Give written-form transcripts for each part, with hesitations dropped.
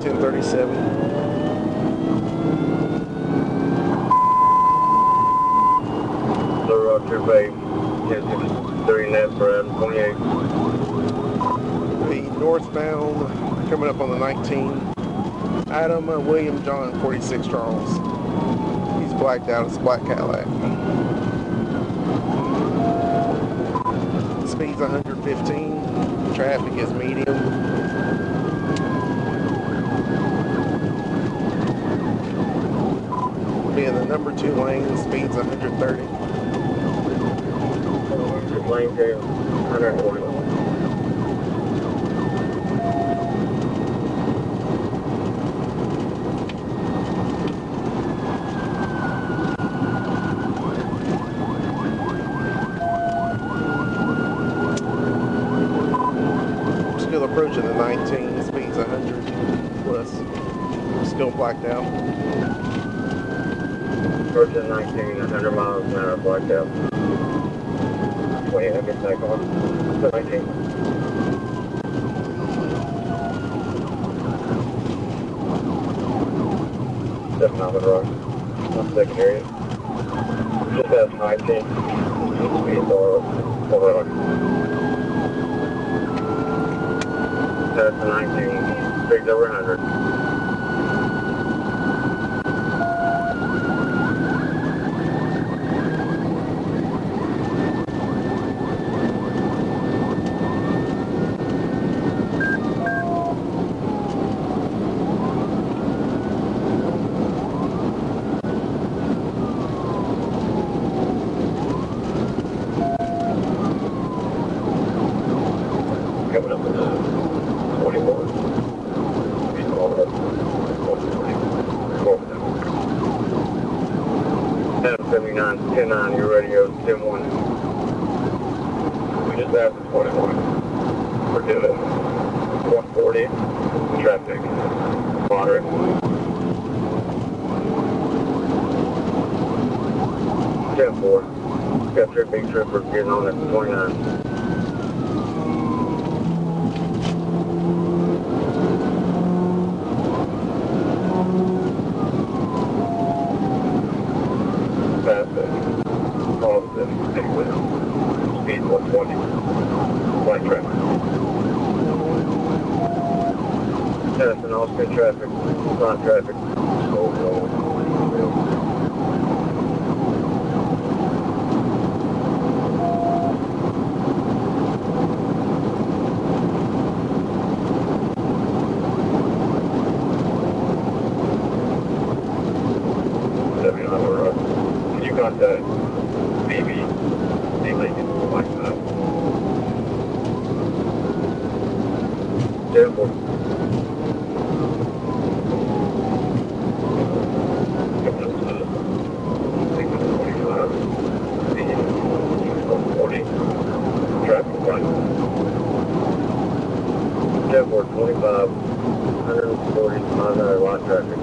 1037. Blue Rock 2 Bay, 3 net for Adam 28. The northbound coming up on the 19. Adam William John 46 Charles. He's blacked out. It's a black Cadillac. Speed's 115. Traffic is medium. Be in the number 2 lane. Speed's 130. Lane 2, 140. Still approaching the 19, speed's 100 plus. Still blacked out. Approaching 19, 100 miles an hour, blacked out. 2800 back on. 19. 7 on the road. On second area. Just past 19. Speed over road. Past the 19. Speed's over 100. Coming up in the 24. Speed all up. 79, 10-9, your radio, 10-1. We just passed the 21. We're doing 140, traffic, moderate. 10-4, got 3 big trippers getting on at 29. Speed 120. Light traffic. Passing all speed traffic, non-traffic. On the road. Can you contact BB? Like that. 10-4. Coming up to 625. Speed 140. Traffic light. 10-4, 25. 140 miles an hour light traffic.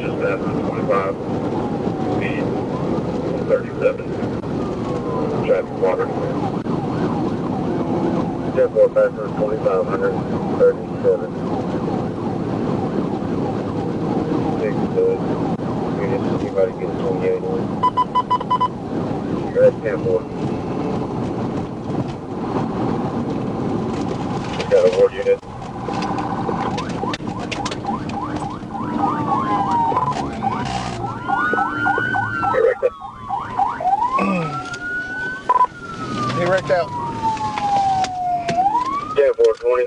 Just 25, speed 37, traffic water. 10-4, passenger 2537. 6 good. Anybody gets 28 in. You're at 10-4. Got a ward unit. He wrecked out. 10-4-20.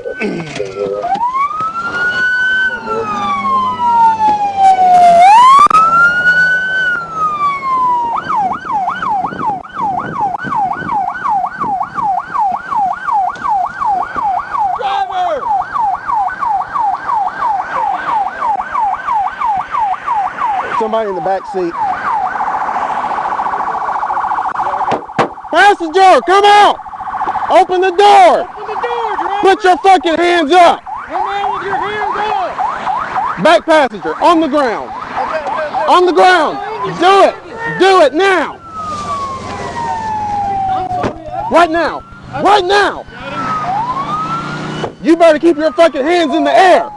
Driver! Somebody in the back seat. Passenger, come out! Open the door! Open the door, driver! Put your fucking hands up! Come out with your hands up! Back passenger, on the ground. Okay. On the ground! Do it! Do it now! Right now! Right now! You better keep your fucking hands in the air!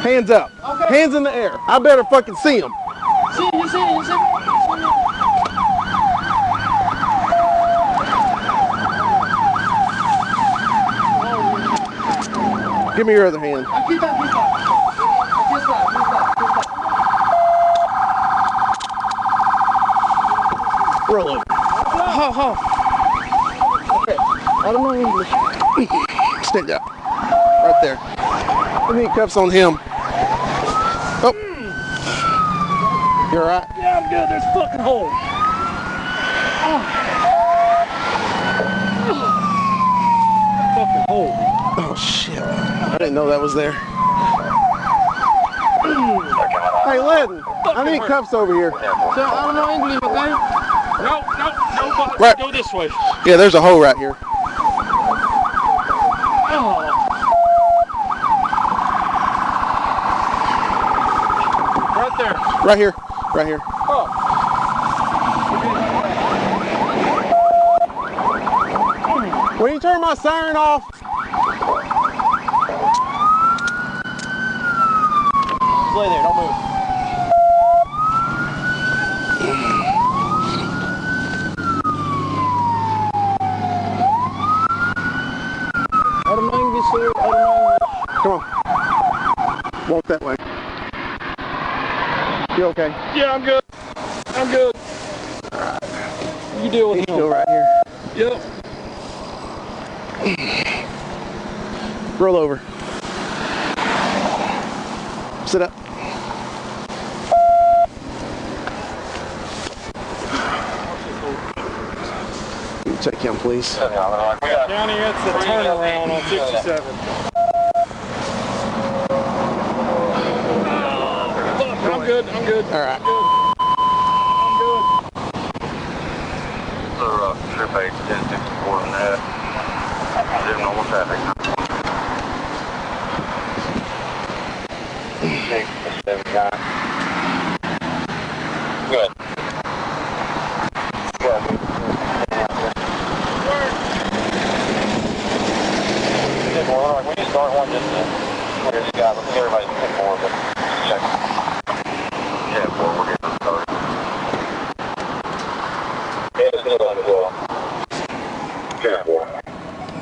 Hands up. Hands in the air. I better fucking see them. You see me. Give me your other hand. Keep that. Roll over. Okay. I don't know English. Stand up. Right there. Let me cuffs on him. Oh. You alright? Yeah, I'm good. There's a fucking hole. Fucking hole. Oh shit. I didn't know that was there. Hey, Ledden. I need cuffs over here. So, I don't know English, okay? No, but Right. go this way. Yeah, there's a hole right here. Right there. Right here. Right here. Oh. Will you turn my siren off? Stay there, don't move. I don't know English, sir. I don't know English. Come on. Walk that way. You okay? Yeah, I'm good. I'm good. You deal with He's him. still right here. Yep. Roll over. Sit up. You take him, please. Johnny, it's the turnaround on 67. I'm good. All right. I'm good. Trip 8, 1064 and that. Zero normal traffic. 679. Good. We just start one just to, everybody pick more, but check.